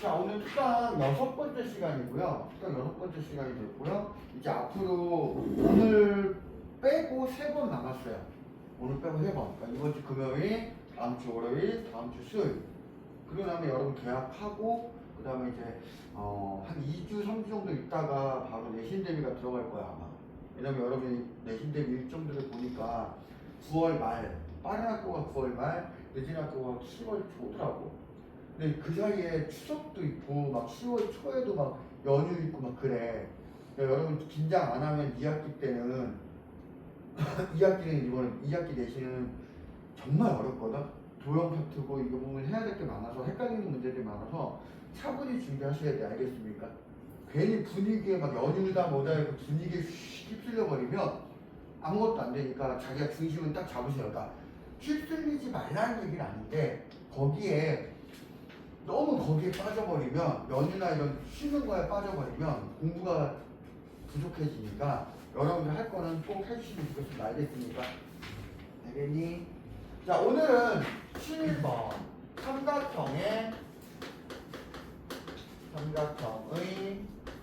자, 오늘 특강 6번째 시간이고요. 특강 6번째 시간이 됐고요. 이제 앞으로 오늘 빼고 3번 남았어요. 오늘 빼고 3번. 그러니까 이번 주 금요일, 다음 주 월요일, 다음 주 수요일. 그러고 나면 여러분 계약하고, 그 다음에 이제, 한 2주, 3주 정도 있다가 바로 내신 대비가 들어갈 거야, 아마. 왜냐면 여러분이 내신 대비 일정들을 보니까 9월 말, 빠른 학교가 9월 말, 늦은 학교가 10월 초더라고. 근데 그 사이에 추석도 있고 막 10월 초에도 막 연휴 있고 막 그래. 그러니까 여러분 긴장 안 하면 2학기 때는 2학기는 이번 2학기 내신은 정말 어렵거든. 도형 파트고 이거 보면 해야 될 게 많아서 헷갈리는 문제들이 많아서 차분히 준비하셔야 돼. 알겠습니까? 괜히 분위기에 막 연휴다 뭐다 이렇게 분위기에 휩쓸려 버리면 아무것도 안 되니까 자기가 중심을 딱 잡으셔야. 그러니까 휩쓸리지 말라는 얘기는 아닌데 너무 거기에 빠져버리면 연휴나 이런 쉬는 거에 빠져버리면 공부가 부족해지니까 여러분들 할 거는 꼭 해주시면 좋겠습니다. 알겠습니까? 알겠니? 자, 오늘은 7번 삼각형의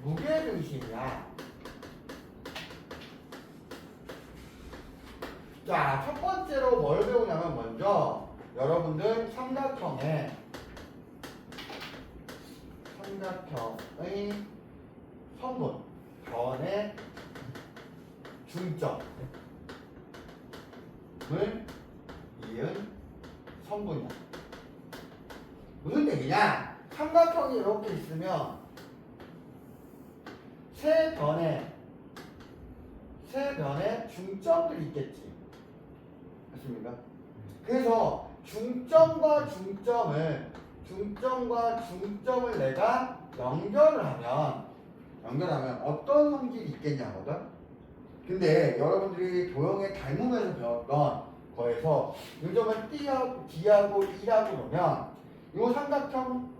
무게중심이야. 자, 첫 번째로 뭘 배우냐면 먼저 여러분들 삼각형의 성분, 변의 중점을 이은 성분이야. 무슨 얘기냐? 삼각형이 이렇게 있으면 세 변의 중점들이 있겠지. 맞습니까? 그래서 중점과 중점을 내가 연결을 하면 어떤 성질이 있겠냐거든. 근데 여러분들이 도형의 닮음에서 배웠던 거에서 요점을 D하고 E라고 놓으면 이 삼각형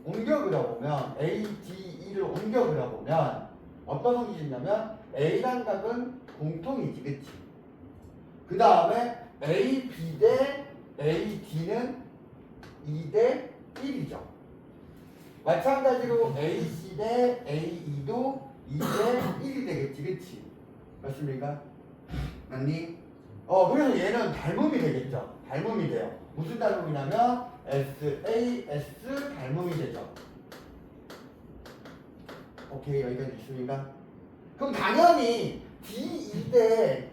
옮겨 그려보면 A, D, E를 옮겨 그려보면 어떤 성질이 있냐면 A란 각은 공통이지, 그치? 그 다음에 A, B 대 A, D는 2대 1이죠. 마찬가지로 A, C 대 A, E도 2대 1이 되겠지, 그치? 맞습니까? 맞니? 그래서 얘는 닮음이 되겠죠. 닮음이 돼요. 무슨 닮음이냐면 S, A, S 닮음이 되죠. 오케이, 여기까지 있습니까? 그럼 당연히 D2 대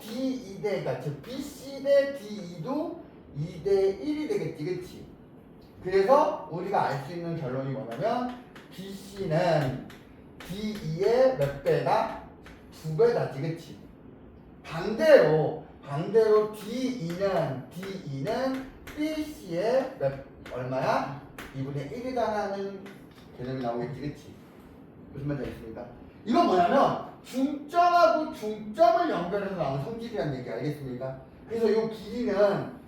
그러니까 즉 BC 대 D2도 2대 1이 되겠지, 그치? 그래서 우리가 알 수 있는 결론이 뭐냐면 BC는 D2의 몇 배다? 2배다지, 그치? 반대로 D2는 BC의 얼마야? 2분의 1이다라는 개념이 나오겠지, 그치? 무슨 말인지 알겠습니까? 이건 뭐냐면 중점하고 중점을 연결해서 나오는 성질이라는 얘기 알겠습니까? 그래서 이 길이는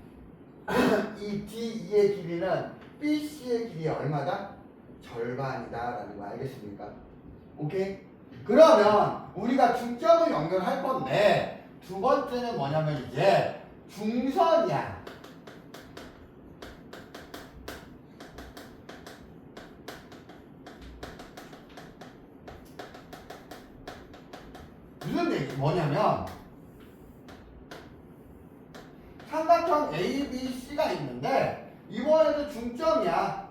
이 D2의 길이는 BC의 길이의 얼마다? 절반이다 라는 거 알겠습니까? 오케이? 그러면 우리가 중점을 연결할 건데 두 번째는 뭐냐면 이제 중선이야. 무슨 얘기? 뭐냐면 삼각형 ABC가 있는데 이번에도 중점이야.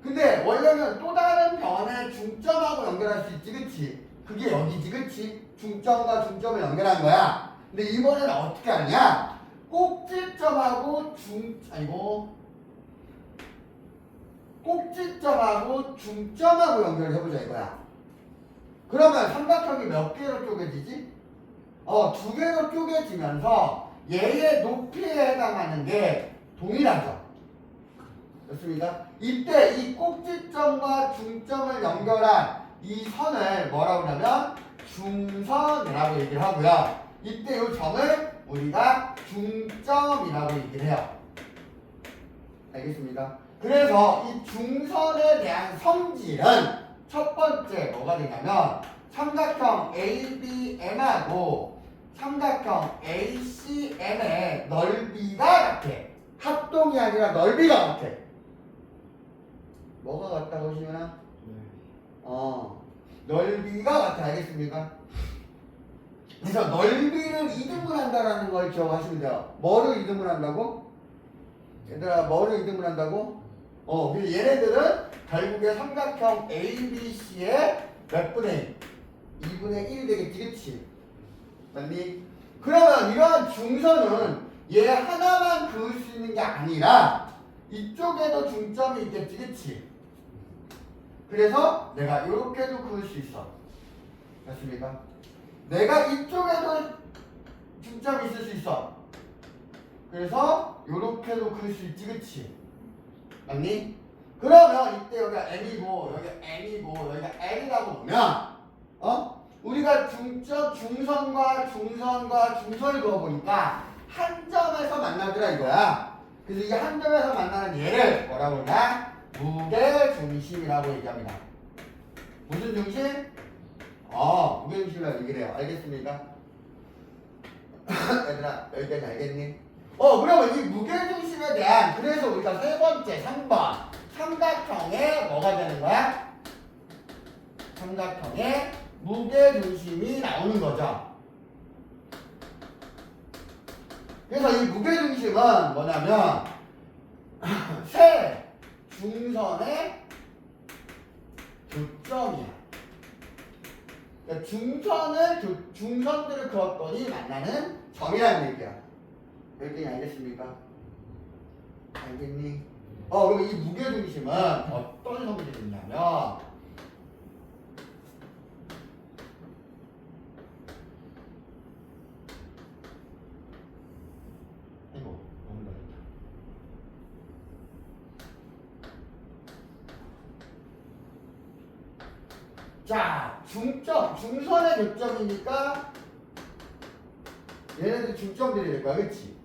근데 원래는 또 다른 변의 중점하고 연결할 수 있지, 그치? 그게 여기지, 그치? 중점과 중점을 연결한 거야. 근데 이번에는 어떻게 하냐? 꼭지점하고 중점하고 연결해보자 이거야. 그러면 삼각형이 몇 개로 쪼개지지? 2개로 쪼개지면서 얘의 높이에 해당하는 게 동일하죠. 됐습니까? 이때 이 꼭지점과 중점을 연결한 이 선을 뭐라고 하냐면 중선이라고 얘기를 하고요. 이때 이 점을 우리가 중점이라고 얘기를 해요. 알겠습니까? 그래서 이 중선에 대한 성질은 첫 번째 뭐가 되냐면 삼각형 ABM하고 삼각형 ACM의 넓이가 같아. 합동 중점이 아니라 넓이가 같아. 뭐가 같다고 시면아? 넓이가 같아. 알겠습니까? 그래서 넓이를 이등분 한다라는 걸 기억하시면 돼요. 뭐를 이등분 한다고? 얘들아, 뭐를 이등분 한다고? 그래서 얘네들은 결국에 삼각형 ABC의 몇 분의 2분의 1이 되겠지, 그치? 맞니? 그러면 이러한 중선은 얘 하나만 그을 수 있는 게 아니라 이쪽에도 중점이 있겠지, 그치? 그래서 내가 이렇게도 그을 수 있어. 맞습니까? 내가 이쪽에도 중점이 있을 수 있어. 그래서 이렇게도 그을 수 있지, 그치? 맞니? 그러면 이때 여기가 M이고 여기가 N이고 여기가 L이라고 보면 우리가 중선과 중선을 그어보니까 한 점에서 만나더라 이거야. 그래서 이 한 점에서 만나는 얘를 뭐라고 그러냐? 무게중심이라고 얘기합니다. 무슨 중심? 무게중심이라고 얘기를 해요. 알겠습니까? 얘들아, 여기까지 알겠니? 그러면 이 무게중심에 대한, 그래서 우리가 세 번째, 3번. 삼각형에 뭐가 되는 거야? 삼각형에 무게중심이 나오는 거죠. 그래서 이 무게중심은 뭐냐면, 세 중선의 교점이야. 그러니까 중선들을 그었더니 만나는 점이라는 얘기야. 여기까지 알겠습니까? 알겠니? 그럼 이 무게중심은 어떤 성질이 있냐면, 아이고, 너무 넓다. 자, 중선의 교점이니까 얘네들 중점들이 될 거야, 그치?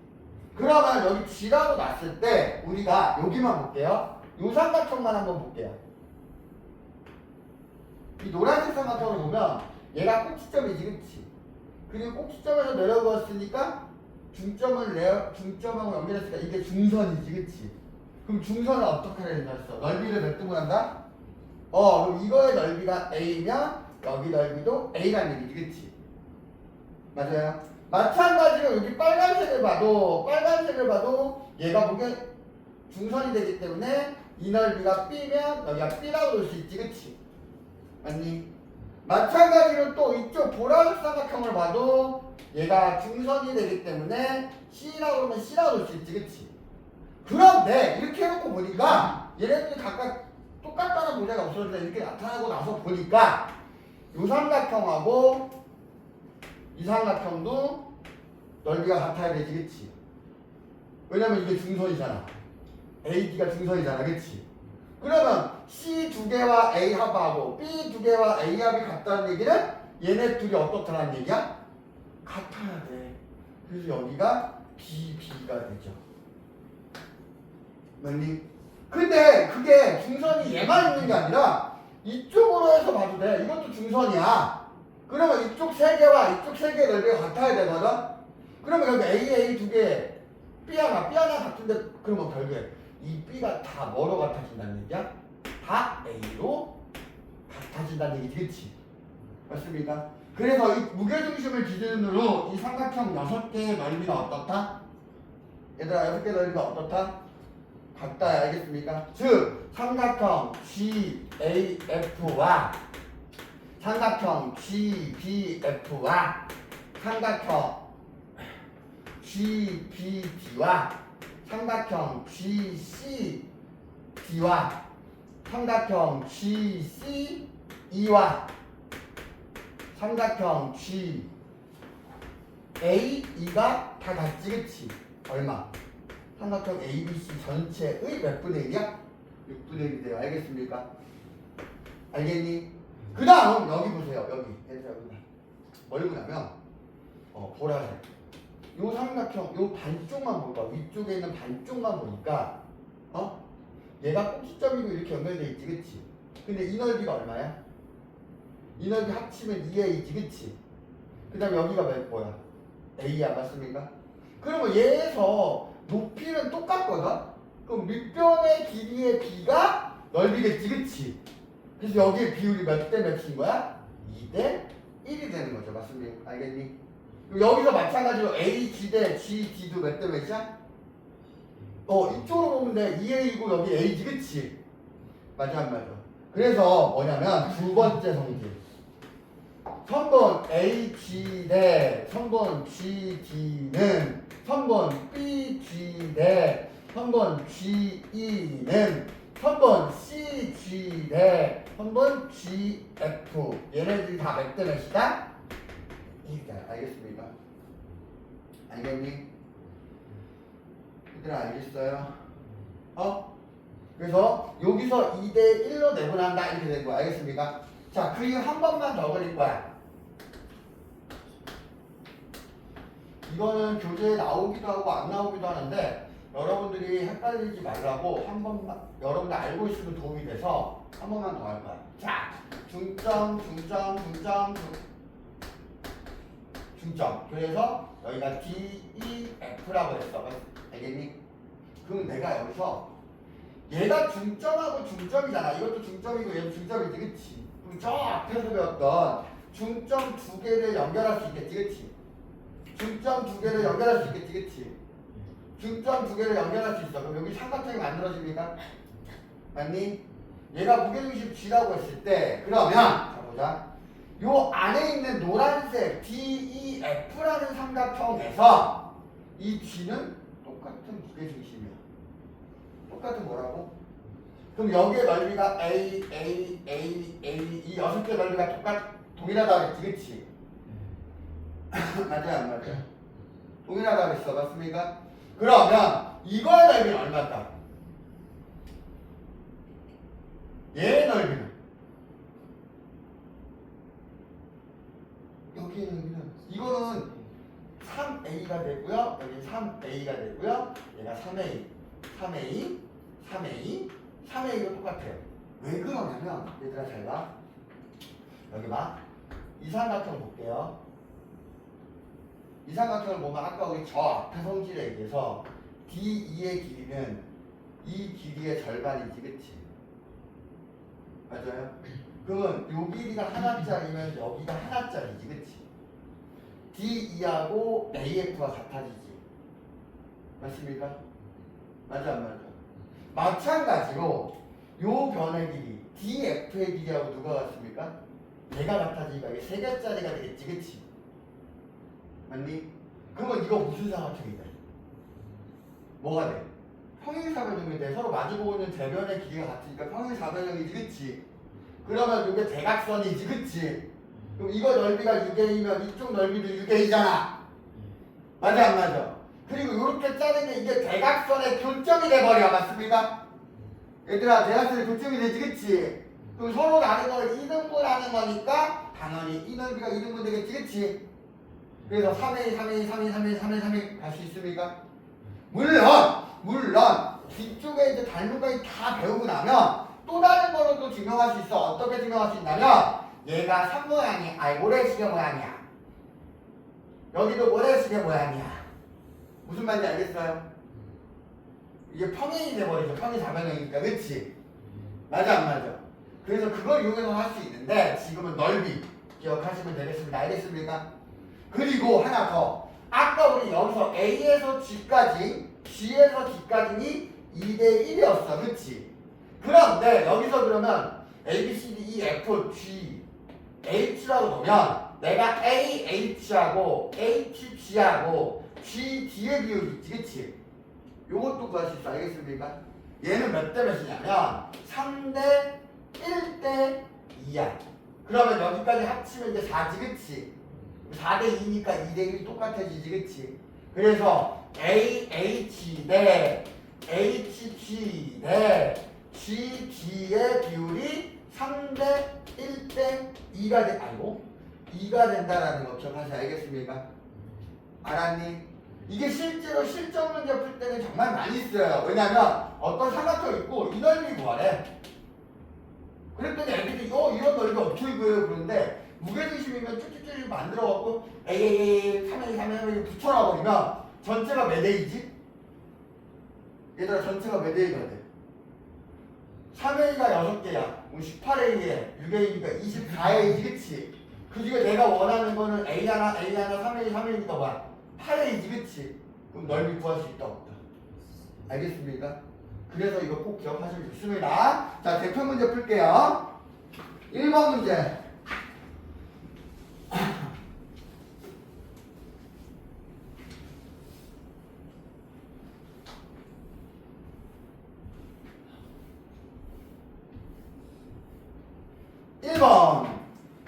그러면 여기 G라고 놨을 때 우리가 여기만 볼게요. 이 삼각형만 한번 볼게요. 이 노란색 삼각형을 보면 얘가 꼭지점이지, 그치? 그리고 꼭지점에서 내려갔으니까 중점하고 연결했으니까 이게 중선이지, 그치? 그럼 중선을 어떻게 해야 된다 했어? 넓이를 몇 등분 한다? 그럼 이거의 넓이가 A면 여기 넓이도 A라는 얘기지, 그치? 맞아요? 마찬가지로 여기 빨간색을 봐도 얘가 보기엔 중선이 되기 때문에 이 넓이가 B면 여기가 B라고 볼 수 있지, 그치? 맞니? 마찬가지로 또 이쪽 보라색 삼각형을 봐도 얘가 중선이 되기 때문에 C라고 하면 C라고 볼 수 있지, 그치? 그런데 이렇게 해놓고 보니까 얘네들이 각각 똑같다는 문제가 없었는데 이렇게 나타나고 나서 보니까 이 삼각형하고 이 삼각형도 넓이가 같아야 되지, 그치? 왜냐면 이게 중선이잖아. AD가 중선이잖아, 그치? 그러면 C 두 개와 A 합하고 B 두 개와 A 합이 같다는 얘기는 얘네 둘이 어떻다는 얘기야? 같아야 돼. 그래서 여기가 BB가 되죠. 맞니? 근데 그게 중선이 얘만 있는 게 아니라 이쪽으로 해서 봐도 돼. 이것도 중선이야. 그러면 이쪽 세 개와 이쪽 세 개의 넓이가 같아야 되거든? 그러면 여기 A 두 개, B 하나 같은데 그러면 결국에 이 B가 다 뭐로 같아진다는 얘기야? 다 A로 같아진다는 얘기지, 그치? 맞습니까? 그래서 이 무게중심을 기준으로 이 삼각형 6개의 넓이가 어떻다? 얘들아, 6개의 넓이가 어떻다? 같다, 알겠습니까? 즉, 삼각형 GAF와 삼각형 GBF와 삼각형 GBD와 삼각형 GCD와 삼각형 GCE와 삼각형 GAE가 다 같지, 그치? 얼마? 삼각형 ABC 전체의 몇 분의 1이야? 6분의 1이 돼요. 알겠습니까? 알겠니? 그 다음 여기 보세요. 여기. 뭘 보냐면 보라색. 요 삼각형 요 반쪽만 볼까? 위쪽에 있는 반쪽만 보니까 얘가 꼭지점이고 이렇게 연결돼 있지, 그치? 근데 이 넓이가 얼마야? 이 넓이 합치면 2A지, 그치? 그 다음에 여기가 뭐야? A야, 맞습니까? 그러면 얘에서 높이는 똑같거든? 그럼 밑변의 길이의 b가 넓이겠지, 그치? 그래서 여기에 비율이 몇 대 몇인 거야? 2대 1이 되는 거죠. 맞습니까? 알겠니? 여기서 마찬가지로 AG 대 GD도 몇 대 몇이야? 이쪽으로 보면 돼. 2A고 여기 AG, 그치? 맞아, 안 맞아? 그래서 뭐냐면 두 번째 성질. 선분 AG 대 선분 GD는 선분 BG 대 선분 GE는 선분 CG 대 선분 GF. 얘네들이 다 몇 대 몇이다? 이다. 알겠습니까? 알겠니? 얘들아 알겠어요? 그래서 여기서 2대 1로 내분한다 이렇게 된 거야. 알겠습니까? 자, 그 이유 한 번만 더 그릴 거야. 이거는 교재에 나오기도 하고 안 나오기도 하는데 여러분들이 헷갈리지 말라고 한 번만 여러분들 알고 있으면 도움이 돼서 한 번만 더 할 거야. 자, 중점. 그래서 여기가 DEF라고 했어. 알겠니? 그럼 내가 여기서 얘가 중점하고 중점이잖아. 이것도 중점이고 얘도 중점이지, 그치? 그럼 저 앞에서 배웠던 중점 두 개를 연결할 수 있겠지, 그치? 중점 두 개를 연결할 수 있겠지, 그치? 중점 두 개를 연결할 수 있어. 그럼 여기 삼각형이 만들어집니까? 맞니? 얘가 무게중심 G라고 했을 때 그러면 자 보자. 요 안에 있는 노란색 DEF라는 삼각형에서 이 G는 똑같은 무게중심이야. 똑같은 뭐라고? 그럼 여기의 넓이가 A 이 6개 넓이가 동일하다 그랬지, 그치? 맞아, 안 맞아? 동일하다 그랬어, 맞습니까? 그러면 이거의 넓이는 얼마일까? 얘의 넓이는? 여기의 넓이는? 이거는 3A가 되고요, 여기 3A가 되고요, 얘가 3A가 똑같아요. 왜 그러냐면 얘들아 잘 봐. 여기 봐. 이 삼각형 볼게요. 이 삼각형을 보면 아까 우리 저 앞에 성질에 의해서 D2의 길이는 이 길이의 절반이지, 그치? 맞아요? 그러면 요 길이가 하나짜리면 여기가 하나짜리지, 그치? D2하고 AF가 같아지지. 맞습니까? 맞아, 안 맞아? 마찬가지로 요 변의 길이 DF의 길이하고 누가 같습니까? 얘가 같아지니까 이게 3개짜리가 되겠지, 그치? 맞니? 그러면 이거 무슨 삼각형이 돼? 뭐가 돼? 평행사변형이 돼. 서로 마주보고 있는 대변의 길이가 같으니까 평행사변형이지, 그치? 그러면 이게 대각선이지, 그치? 그럼 이거 넓이가 6A면 이쪽 넓이도 6A잖아. 맞아, 안 맞아? 그리고 이렇게 짜는 게 이게 대각선의 교점이 돼버려. 맞습니까? 얘들아, 대각선의 교점이 되지, 그치? 그럼 서로 다른 걸 2등분 하는 거니까 당연히 이 넓이가 2등분 되겠지, 그치? 그래서 3A 갈 수 있습니까? 물론 뒤쪽에 이제 닮은까지 다 배우고 나면 또 다른 거로도 증명할 수 있어. 어떻게 증명할 수 있냐면 얘가 3모양이 모래시계 모양이야. 여기도 모래시계 모양이야. 무슨 말인지 알겠어요? 이게 평행이 돼버리죠. 평행사변형이니까, 그치? 맞아, 안 맞아? 그래서 그걸 이용해서 할 수 있는데 지금은 넓이 기억하시면 되겠습니다. 알겠습니까? 그리고 하나 더. 아까 우리 여기서 A에서 G까지, G에서 D까지는 2대 1이었어. 그치? 그런데 여기서 그러면 A, B, C, D, E, F, G, H라고 놓으면 내가 A, H하고 H, G하고 G, D의 비율이 있지. 그치? 요것도 구할 수 있어. 알겠습니까? 얘는 몇 대 몇이냐면 3대 1대 2야. 그러면 여기까지 합치면 이제 4지. 그치? 4대 2니까 2대 1이 똑같아지지, 그치? 그래서 AH 대 HG 대 GD의 비율이 3대 1대 2가 아니고 2가 된다라는 거 기억하세요. 알겠습니까? 알았니? 이게 실제로 실전 문제 풀 때는 정말 많이 쓰여요. 왜냐면 어떤 삼각형 있고 이 넓이 구하래. 그랬더니 애들이 이런 넓이 어떻게 구해요? 그러는데 무게중심이면 쭉쭉쭉 만들어갖고 A 3A 붙여놔버리면 전체가 몇 A지? 얘들아 전체가 몇 A가 돼? 3A가 6개야. 18A에 6A니까 24A지, 그치? 그 중에 내가 원하는 거는 A 하나, 3A, 3A니까 뭐야? 8A지, 그치? 그럼 넓이 구할 수 있다, 없다? 알겠습니까? 그래서 이거 꼭 기억하시면 좋습니다. 자, 대표 문제 풀게요. 1번 문제.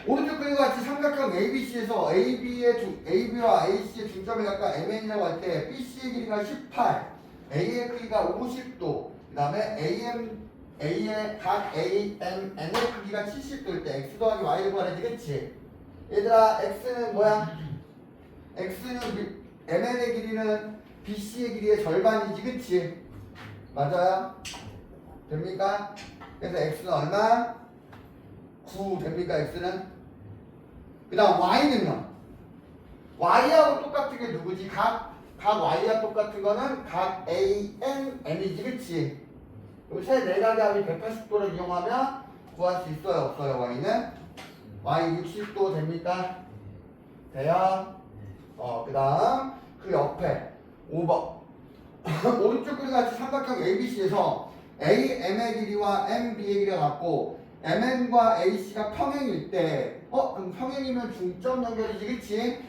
오른쪽 그림과 같이 삼각형 ABC에서 AB와 AC의 중점에 가까운 MN이라고 할 때 BC의 길이가 18, A의 크기가 50도, 그 다음에 A의 각 AMN의 크기가 70도일 때 X 더하기 Y를 구하래 되겠지? 얘들아, X는 뭐야? X는 MN의 길이는 BC의 길이의 절반이지, 그치? 맞아요? 됩니까? 그래서 X는 얼마? 9 됩니까? X는? 그 다음 Y는요? Y하고 똑같은 게 누구지? 각 Y와 똑같은 거는 각 ANN이지, 그치? 그럼 세 내각의 합이 180도를 이용하면 구할 수 있어요, 없어요? Y는? Y 60도 됩니까? 돼요? 그 다음 그 옆에 5번 오른쪽 그림 같이 삼각형 ABC에서 AM의 길이와 MB의 길이가 같고 MN과 AC가 평행일 때 그럼 평행이면 중점 연결이지, 그치?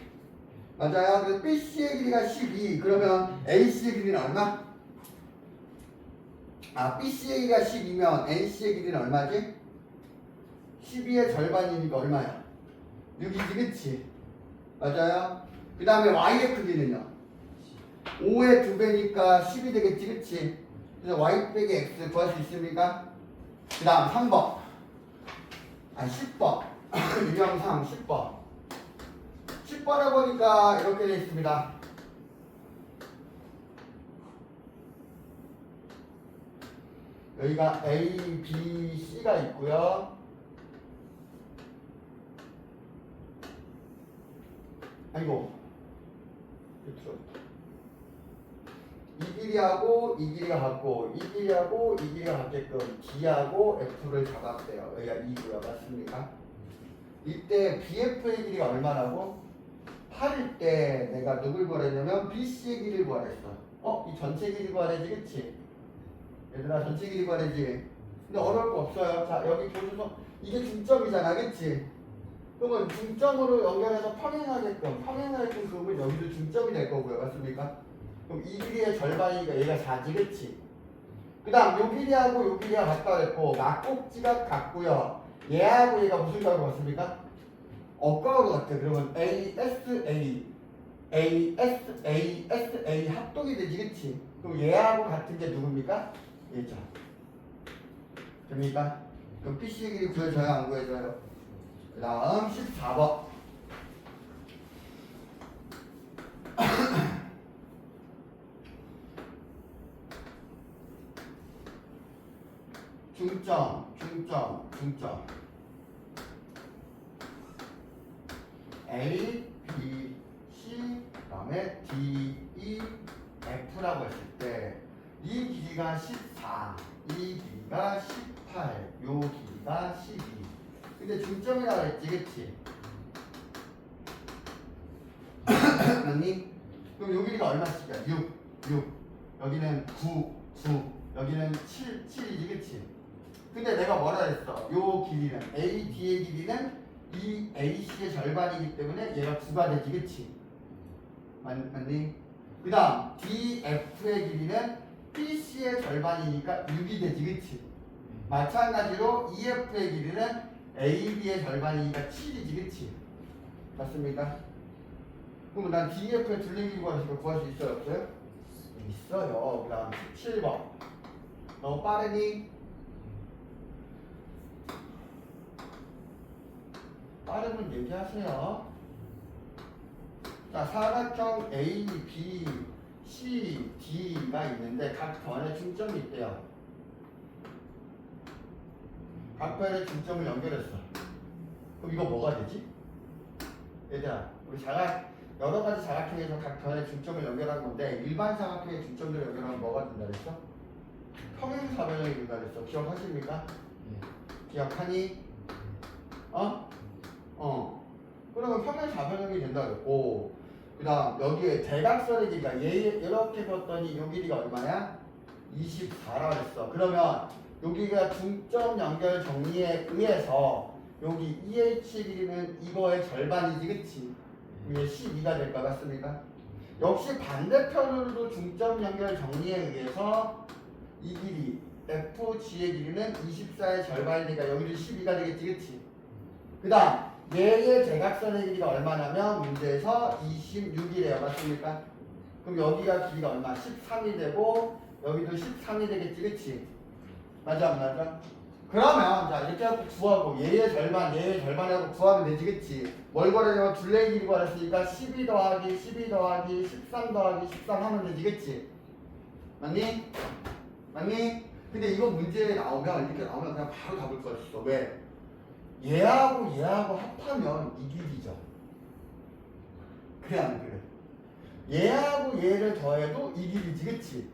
맞아요. 그래서 BC의 길이가 12 그러면 AC의 길이는 얼마? BC의 길이가 12면 AC의 길이는 얼마지? 12의 절반이니까 얼마야? 6이지, 그치? 맞아요. 그 다음에 Y의 크기는요? 5의 2배니까 10이 되겠지, 그치? 그래서 Y 빼기 X 구할 수 있습니까? 그 다음 3번 10번 유형상 10번 10번에 보니까 이렇게 되어 있습니다. 여기가 A, B, C가 있고요. 아이고 이 길이하고 이 길이가 같고 이 길이하고 이 길이가 같게끔 D하고 F를 잡았대요. 여기가 2고요. 맞습니까? 이때 BF의 길이가 얼마라고? 8일 때 내가 누굴 구하려면 BC의 길이를 구하랬어. 이 전체 길이 구하래지, 그치? 얘들아 전체 길이 구하래지. 근데 어려울 거 없어요. 자, 여기 보셔서 이게 중점이잖아, 그치? 그러면 중점으로 연결해서 평행하게끔 그러면 여기도 중점이 될 거고요. 맞습니까? 그럼 이 길이의 절반이니까 얘가 4지, 그치? 그 다음 요 길이하고 요 길이가 같다 그랬고 막꼭지가 같고요. 얘하고 얘가 무슨 격으로 같습니까? 억각으로 같아. 그러면 ASA 합동이 되지, 그치? 그럼 얘하고 같은 게 누굽니까? 얘죠. 됩니까? 그럼 PC의 길이 구해줘요, 안 구해줘요? 그 다음 14번 중점 A, B, C 그 다음에 D, E, F라고 했을 때 이 길이가 14 이 길이가 18 요 길이가 12 근데 중점이라고 했지, 그치? 맞니? 그럼 요 길이가 얼마씩이야? 6 여기는 9 여기는 7이지, 그치? 근데 내가 뭐라 그랬어? 요 길이는 AD의 길이는 이 AC의 절반이기 때문에 얘가 9가 되지, 그치? 맞니? 그 다음 DF의 길이는 BC의 절반이니까 6이 되지, 그치? 마찬가지로 EF의 길이는 AB의 절반이니까 7이지, 그치? 맞습니까? 그럼 난 DF의 둘레 길이 구할 수 있어요, 없어요? 있어요. 그 다음 17번 너무 빠르니? 빠르면 얘기하세요. 자, 사각형 A, B, C, D가 있는데 각 변의 중점이 있대요. 각 변의 중점을 연결했어. 그럼 이거 뭐가 되지? 얘들아, 우리 여러 가지 사각형에서 각 변의 중점을 연결한 건데 일반 사각형의 중점들을 연결하면 뭐가 된다 그랬어? 평행사변형이 된다 그랬어. 기억하십니까? 기억하니? 그러면 평행사변형이 된다 그랬고, 그 다음 여기에 대각선의 길이가 얘 이렇게 봤더니 요 길이가 얼마야? 24라 그랬어. 그러면 여기가 중점 연결 정리에 의해서 여기 EH 길이는 이거의 절반이지, 그치? 이게 12가 될 것 같습니까? 역시 반대편으로도 중점 연결 정리에 의해서 이 길이 FG의 길이는 24의 절반이니까 여기도 12가 되겠지, 그치? 그 다음 얘의 대각선의 길이가 얼마냐면 문제에서 26이래요. 맞습니까? 그럼 여기가 길이가 얼마? 13이 되고 여기도 13이 되겠지, 그치? 맞아 안 맞아? 그러면 자 이렇게 하고 구하고 얘의 절반하고 구하면 되지, 그치? 뭘 구하려면 둘레의 길이 구하랬으니까 12 더하기 12 더하기 13 더하기 13 하면 되지, 그치? 맞니? 맞니? 근데 이거 문제에 나오면 이렇게 나오면 그냥 바로 답을 거 있어. 왜? 얘하고 합하면 이 길이죠. 그래 안 그래? 얘하고 얘를 더해도 이 길이지, 그치?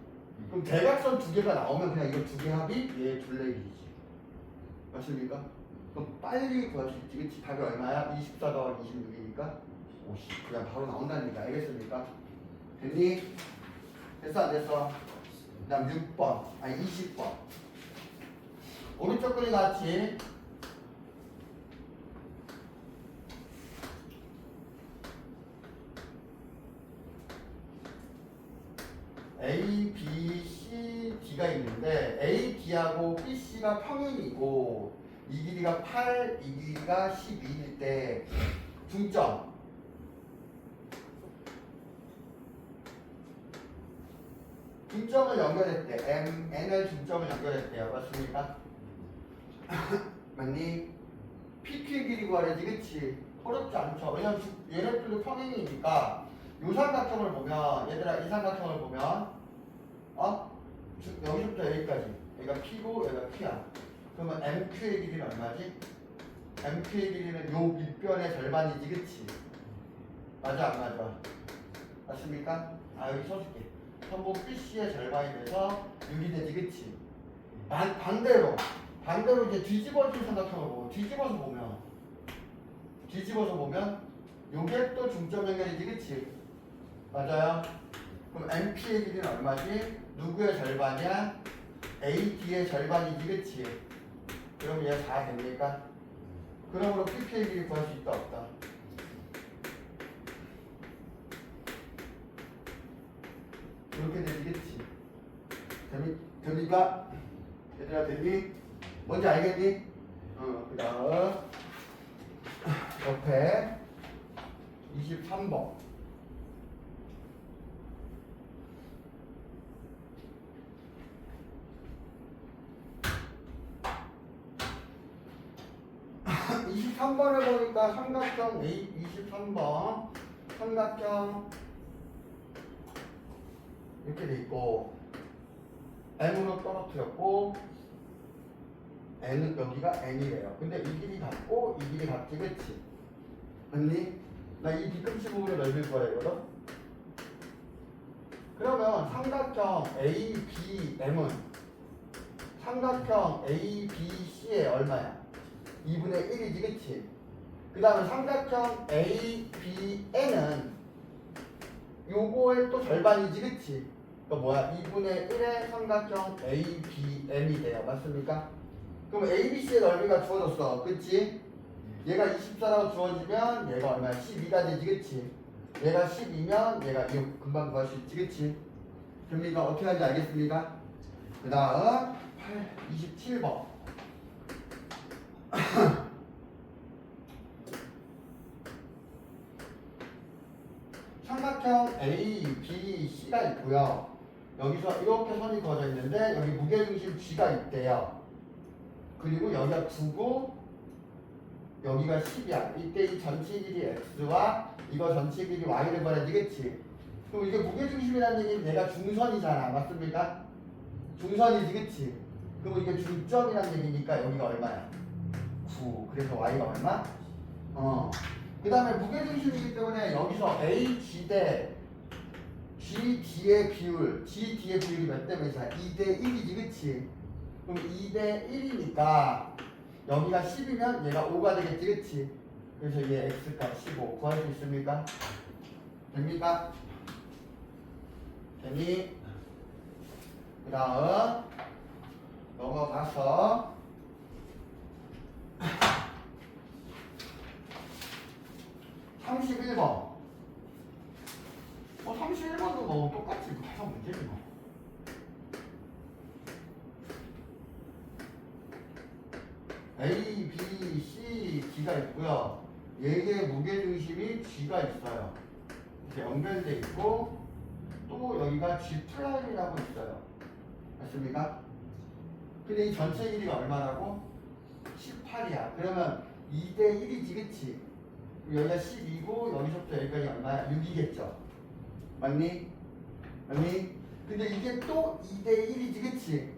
그럼 대각선 두 개가 나오면 그냥 이거 두 개 합이 얘 둘레 길이지. 맞습니까? 그럼 빨리 구할 수 있지, 그치? 답이 얼마야? 24 더하기 26이니까 50. 그냥 바로 나온다는 얘기 알겠습니까? 됐니? 됐어 안 됐어? 그 다음 6번, 아니 20번. 오른쪽 그림 같이 A, B, C, D가 있는데 A, B하고 B, C가 평행이고 이 길이가 8, 이 길이가 12일 때 중점을 연결했대. N을 중점을 연결했대요. 맞습니까? 맞니? PQ의 길이 구하래지, 그치? 어렵지 않죠. 왜냐면 얘네들도 평행이니까 요 삼각형을 보면 얘들아 이 삼각형을 보면 여기서부터 여기까지 여기가 P고 여기가 P야. 그러면 MQ의 길이는 얼마지? MQ의 길이는 요 밑변의 절반이지, 그치? 맞아 안 맞아? 맞습니까? 여기 써줄게. 전부 BC의 절반이 돼서 6이 되지, 그치? 반대로 이제 뒤집어진 삼각형을 보고 뒤집어서 보면 요게 또 중점 연결이지, 그치? 맞아요? 그럼 MP의 길이는 얼마지? 누구의 절반이야? AD의 절반이지, 그치? 그럼 얘 4 됩니까? 그러므로 PP의 길이 구할 수 있다, 없다? 그렇게 되지, 그치? 됩니까? 얘들아, 되니? 뭔지 알겠니? 그 다음 옆에 23번. (23번을) 보니까 삼각형 A 23번 삼각형 이렇게 돼 있고 N으로 떨어뜨렸고 N은 여기가 N이래요. 근데 이 길이 같고 이 길이 같지, 그치? 맞니? 나 이 뒤꿈치 부분을 넓힐 거야 이거는. 그러면 삼각형 ABM은 삼각형 ABC의 얼마야? 2분의 1이지, 그치? 그 다음에 삼각형 ABN은 요거의 또 절반이지, 그치? 그 뭐야? 2분의 1의 삼각형 ABM이 돼요. 맞습니까? 그럼 ABC의 넓이가 주어졌어. 그치? 얘가 24라고 주어지면 얘가 얼마야? 12가 되지, 그치? 얘가 12면 얘가 6. 금방 구할 수 있지, 그치? 그럼 이거 어떻게 하는지 알겠습니까? 그 다음 27번. 삼각형 A, B, C가 있고요. 여기서 이렇게 선이 그어져 있는데 여기 무게중심 G가 있대요. 그리고 여기가 9고 여기가 10이야. 이때 이 전체 길이 X와 이거 전체 길이 Y를 구하야지, 그치? 그럼 이게 무게중심이라는 얘기는 얘가 중선이잖아. 맞습니까? 중선이지, 그치? 그럼 이게 중점이라는 얘기니까 여기가 얼마야? 9. 그래서 Y가 얼마? 그 다음에 무게중심이기 때문에 여기서 AG 대 GD의 비율, GD의 비율이 몇 대 몇이야? 2대 1이지, 그치? 그럼 2대 1이니까 여기가 10이면 얘가 5가 되겠지, 그치? 그래서 얘 x값 15 구할 수 있습니까? 됩니까? 되니? 그 다음 넘어가서 31번. 31번도 뭐 똑같이 계속 문제지 뭐. A, B, C, D가 있고요. 얘의 무게중심이 G가 있어요. 이렇게 연결돼 있고 또 여기가 G 프라임이라고 있어요. 맞습니까? 근데 이 전체 길이가 얼마라고? 18이야. 그러면 2대 1이지, 그치? 여기가 12고 여기서부터 여기까지 얼마야? 6이겠죠. 맞니? 맞니? 근데 이게 또 2대 1이지, 그치?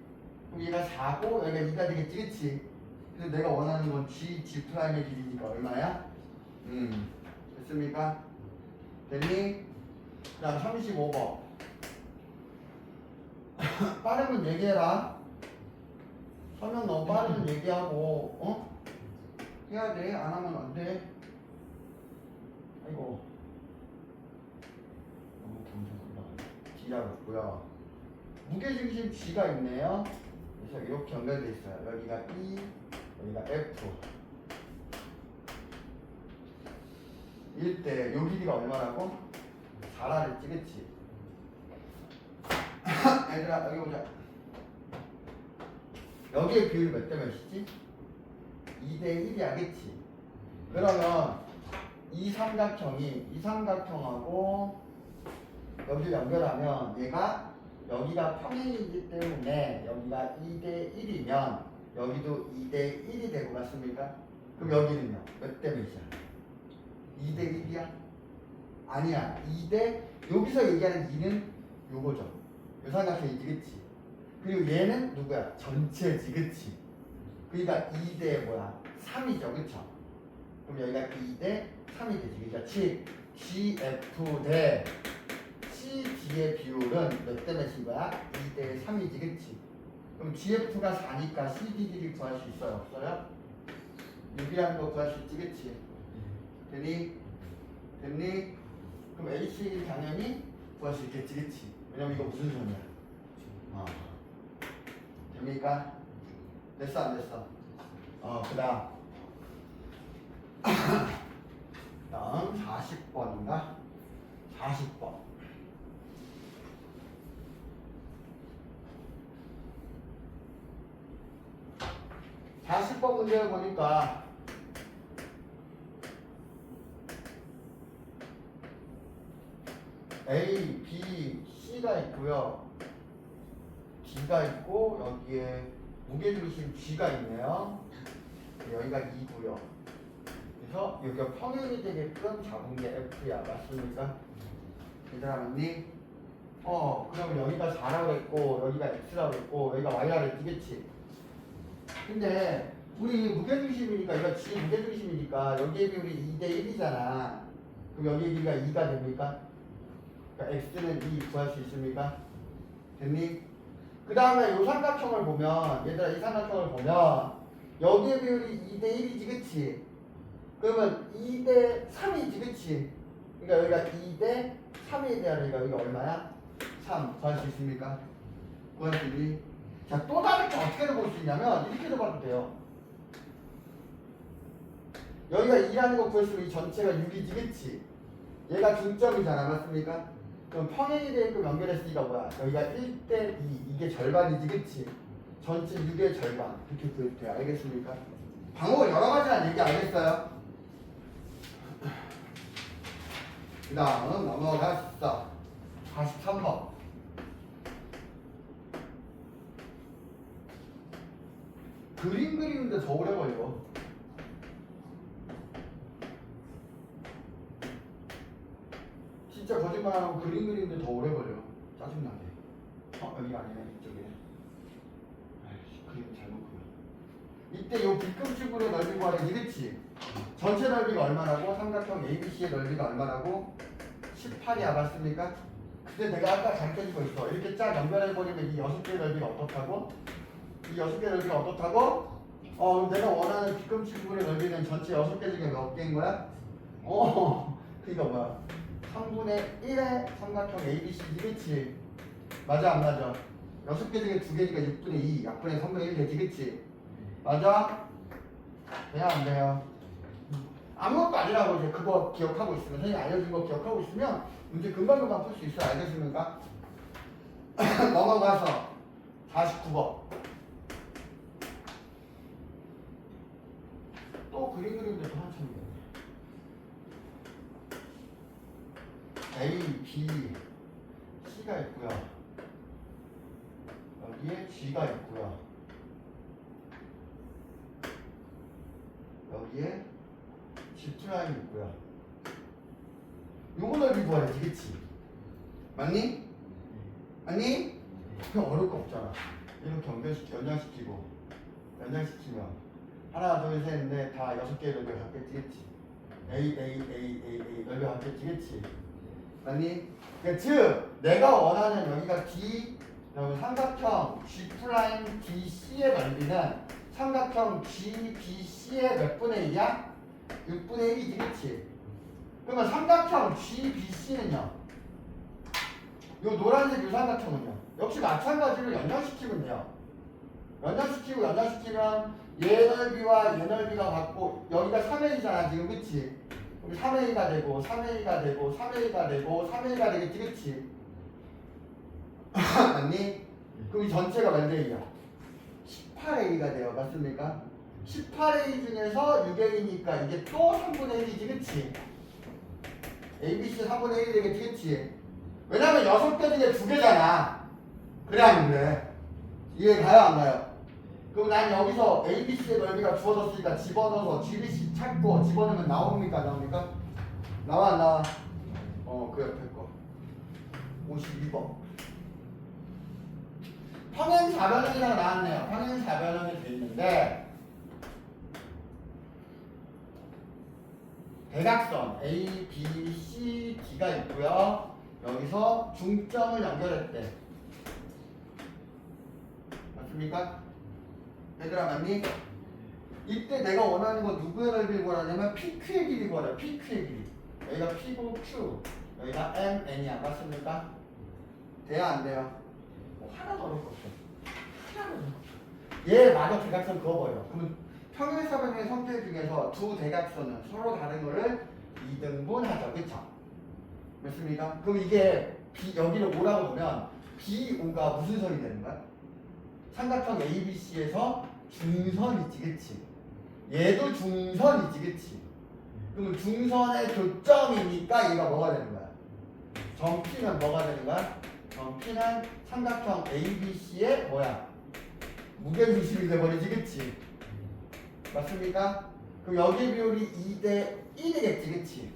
그럼 얘가 4고 여기가 2가 되겠지, 그치? 그래서 내가 원하는 건 G 프라임의 길이니까 얼마야? 됐습니까? 됐니? 그 다음 35번. 빠르면 얘기해라. 설명 너무 빠르면 얘기하고, 해야 돼. 안 하면 안 돼. 아이고. 너무 점점 올라가네. G가 없고요. 무게중심 G가 있네요. 그래서 이렇게 연결돼 있어요. 여기가 E, 여기가 F. 일때 요 길이가 얼마라고? 4라를 찍겠지. 얘들아 여기 보자. 여기의 비율이 몇 대 몇이지? 2대 1이야, 그치? 그러면 이 삼각형하고 여기를 연결하면 얘가 여기가 평행이기 때문에 여기가 2대 1이면 여기도 2대 1이 되고 맞습니까? 그럼 여기는요? 몇 대 몇이야? 2대 1이야? 아니야. 2대 여기서 얘기하는 2는 요거죠. 요 삼각형이지, 그치? 그리고 얘는 누구야? 전체지, 그치? 그러니까 2대 뭐야? 3이죠, 그쵸? 그럼 여기가 2대 3이 되지. 그러니까 GF 대 CD의 비율은 몇 대 몇인 거야? 2대 3이지, 그치? 그럼 GF가 4니까 CD를 구할 수 있어요, 없어요? 6이라는 거 구할 수 있지, 그치? 됐니? 됐니? 그럼 AC 당연히 구할 수 있겠지, 그치? 왜냐면 이거 무슨 선이야? 됩니까? 됐어, 안 됐어? 그 다음 40번인가? 40번. 문제를 보니까 A, B, C가 있고요. D가 있고 여기에 무게중심 G가 있네요. 여기가 2고요. 그래서 여기가 평행이 되게끔 잡은 게 F야. 맞습니까? 얘들아 맞니? 그러면 여기가 4라고 했고 여기가 X라고 했고 여기가 Y라고 했지, 근데 우리 무게중심이니까 이거 G 무게중심이니까 여기의 비율이 2대 1이잖아. 그럼 여기의 길이가 2가 됩니까? 그러니까 X는 2 구할 수 있습니까? 됐니? 그 다음에 이 삼각형을 보면 얘들아 이 삼각형을 보면 여기의 비율이 2대 1이지, 그치? 그러면 2대 3이지, 그치? 그러니까 여기가 2대 3이 돼야 되니까 여기가 얼마야? 3 구할 수 있습니까? 구할 수 있니? 자, 또 다르게 어떻게 볼 수 있냐면 이렇게도 봐도 돼요. 여기가 2라는 거 구했으면 이 전체가 6이지, 그치? 얘가 중점이잖아, 맞습니까? 그럼 평행이 되게끔 연결했으니까 뭐야? 여기가 1대 2, 이게 절반이지, 그치? 전체 6의 절반, 이렇게 구해도 돼요. 알겠습니까? 방법은 여러 가지라는 얘기 알겠어요? 그 다음은 넘어갔어. 43번. 그림 그리는데 더 오래 걸려. 진짜 거짓말하고 그림 그리는데 더 오래 걸려. 짜증나게. 여기 아니네, 이쪽에. 아이씨, 그림 잘못 그려. 이때 요 B급식으로 넓이 구하는 그치? 전체 넓이가 얼마라고? 삼각형 ABC의 넓이가 얼마라고? 18이야, 맞습니까? 근데 내가 아까 잘 깨지고 있어. 이렇게 쫙 연결해버리면 이 6개 넓이가 어떻다고? 이 6개 넓이가 어떻다고? 내가 원하는 뒤꿈치 부분의 넓이는 전체 6개 중에 몇 개인 거야? 그니까 뭐야? 3분의 1의 삼각형 ABCD, 그치? 맞아, 안 맞아? 6개 중에 2개니까 6분의 2, 약분의 3분의 1 되지, 그치? 맞아? 돼요, 안 돼요? 아무것도 아니라고 이제 그거 기억하고 있으면, 선생님 알려준 거 기억하고 있으면 문제 금방금방 풀 수 있어. 알겠습니까? 넘어가서 49번. 또 그림 그리는데 또 한참 있네. A, B, C가 있고요. 여기에 G가 있고요. 여기에 G 프라임 있고요. 요거 넓이 구하야지, 그치? 맞니? 맞니? 그냥 어려울 거 없잖아. 이렇게 연장시키면 하나, 둘, 셋, 넷 다 6개의 넓이가 같겠지, 그치? A 넓이가 같겠지, 그치? 맞니? 그러니까 즉 내가 원하는 여기가 D, 여기 삼각형 G 프라임 DC의 넓이는 삼각형 GBC의 몇 분의 1이야? 6분의 1이지, 그치? 그러면 삼각형 GBC는요? 요 노란색 요 삼각형은요? 역시 마찬가지로 연장시키면 돼요. 연장시키면 얘 넓이와 얘 넓이가 같고 여기가 3A잖아 지금, 그치? 그럼 3A가 되고 3A가 되고 3A가 되고 3A가 되겠지, 그치? 맞니? 그럼 이 전체가 몇 A야? 18A가 돼요. 맞습니까? 18A 중에서 6A니까 이게 또 3분의 1이지, 그치? ABC 3분의 1이 되겠지, 그치? 왜냐면 6개 중에 2개잖아. 그래, 안 그래? 이해 가요, 안 가요? 그럼 난 여기서 ABC의 넓이가 주어졌으니까 집어넣어서 GBC 찾고 집어넣으면 나옵니까, 안 나옵니까? 나와, 안 나와? 그 옆에 거. 52번. 평행사변형이라고 나왔네요. 평행사변형이 돼 있는데 대각선 A, B, C, D가 있고요. 여기서 중점을 연결했대. 맞습니까? 얘들아, 맞니? 이때 내가 원하는 건 누구의 넓이를 구하냐면 PQ의 길이 구하래. PQ의 길이. 여기가 P고 Q, 여기가 M, N이야. 맞습니까? 돼요, 안 돼요? 하나도 어려울 거 없어. 하나도 어려울 거 없어. 얘 마저 대각선 그어버려. 그러면 평행사변의 성질 중에서 두 대각선은 서로 다른 거를 2등분하죠. 그쵸? 맞습니까? 그럼 이게 여기를 O라고 보면 BO가 무슨 선이 되는 거야? 삼각형 ABC에서 중선이지, 그치? 얘도 중선이지, 그치? 그럼 중선의 교점이니까 얘가 뭐가 되는 거야? 점 P는 뭐가 되는 거야? 점 P는 삼각형 ABC의 뭐야? 무게중심이 돼버리지, 그치? 맞습니까? 그럼 여기 비율이 2대 1이겠지, 그치?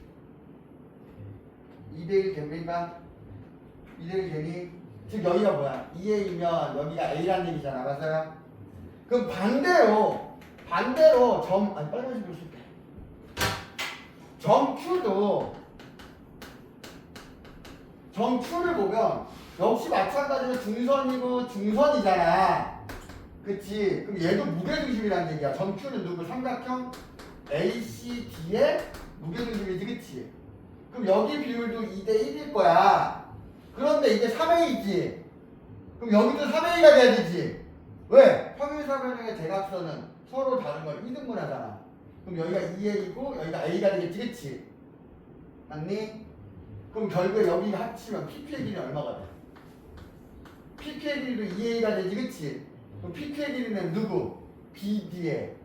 2대 1 됩니까? 2대 1 되니? 즉 여기가 뭐야? 2A면 여기가 A라는 얘기잖아, 맞아요? 그럼 반대로 빨간색으로 쓸게. 점 Q를 보면 역시 마찬가지로 중선이고 중선이잖아. 그치? 그럼 얘도 무게중심이라는 얘기야. 점 Q는 누구? 삼각형 ACD의 무게중심이지, 그치? 그럼 여기 비율도 2대 1일 거야. 그런데 이게 3A지. 그럼 여기도 3A가 돼야 되지. 왜? 평행사변형의 대각선은 서로 다른 걸 2등분 하잖아. 그럼 여기가 2A고 여기가 A가 되겠지, 그치? 맞니? 그럼 결국에 여기가 합치면 PQ의 길이 얼마가 돼? PQ의 길이도 2A가 되지, 그치? 그럼 PQ의 길이는 누구? BD에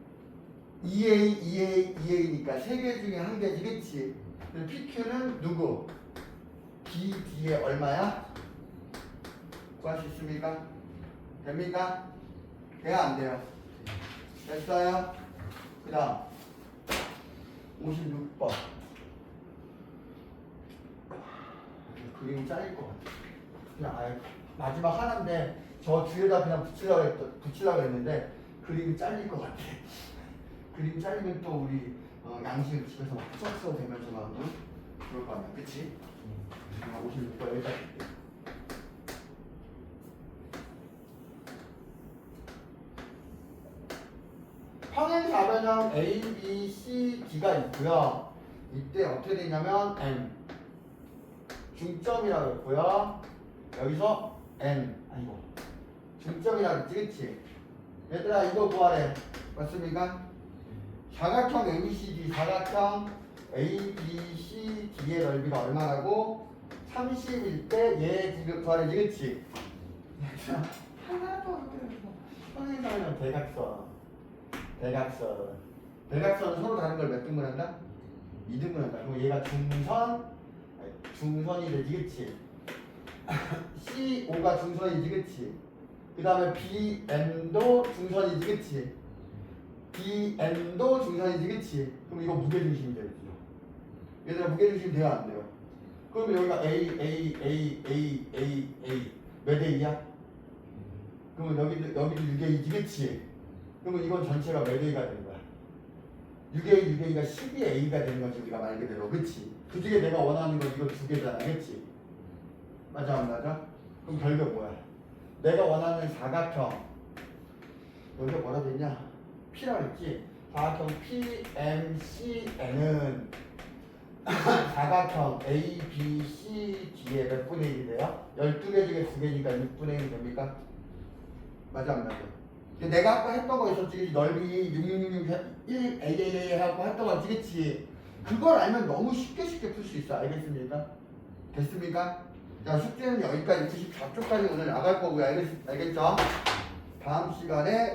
2A니까 3개 중에 1개지, 그치? 그럼 PQ는 누구? BD에 얼마야? 구할 수 있습니까? 됩니까? 돼요, 안 돼요? 됐어요? 그 다음 56번. 그림이 잘릴 것 같아. 그냥 아예 마지막 하나인데 저 뒤에다 그냥 붙이려고 했는데 그림이 잘릴 것 같아. 그림 잘리면 또 우리 양식을 집에서 막 썩 되면서 막 그럴 거 아니야, 그치? 56번 여기다 줄게. 평행사변형 A, B, C, D가 있고요. 이때 어떻게 되냐면 N 중점이라고 했고요. 여기서 N 아이고 중점이라고 했지, 그치? 얘들아 이거 구하래. 맞습니까? 사각형 ABCD 사각형 ABCD의 넓이가 얼마라고? 30일 때 얘 지금 구하래지, 그치? 하나도 안 돼요. 평행사변형 대각선은 서로 다른 걸 몇 등분 한다? 2등분 한다. 그럼 얘가 중선이 되지, 그치? CO가 중선이지, 그치? 그 다음에 BN도 중선이지, 그치? BN도 중선이지, 그치? 그럼 이거 무게중심이 되지. 얘들아 무게중심 돼요, 안 돼요? 그럼 여기가 A 몇 A야? 그러면 여기도 6A지, 그치? 그러면 이건 전체가 몇 A가 되는 거야? 6A가 12A가 되는 거지, 우리가 말 그대로, 그치? 그 중에 내가 원하는 건 이거 두 개잖아, 그치? 맞아, 안 맞아? 그럼 결국 뭐야? 내가 원하는 사각형, 여기가 뭐라 되냐? P라고 했지? 사각형 PMCN은 사각형 ABCD의 몇 분의 1이 돼요? 12개 중에 2개니까 6분의 1이 됩니까? 맞아, 안 맞아? 근데 내가 아까 했던 거 있었지, 넓이 6666 1 하고 했던 거 있지? 그걸 알면 너무 쉽게 풀 수 있어. 알겠습니까? 됐습니까? 자, 숙제는 여기까지 94쪽까지 오늘 나갈 거고요. 알겠죠? 다음 시간에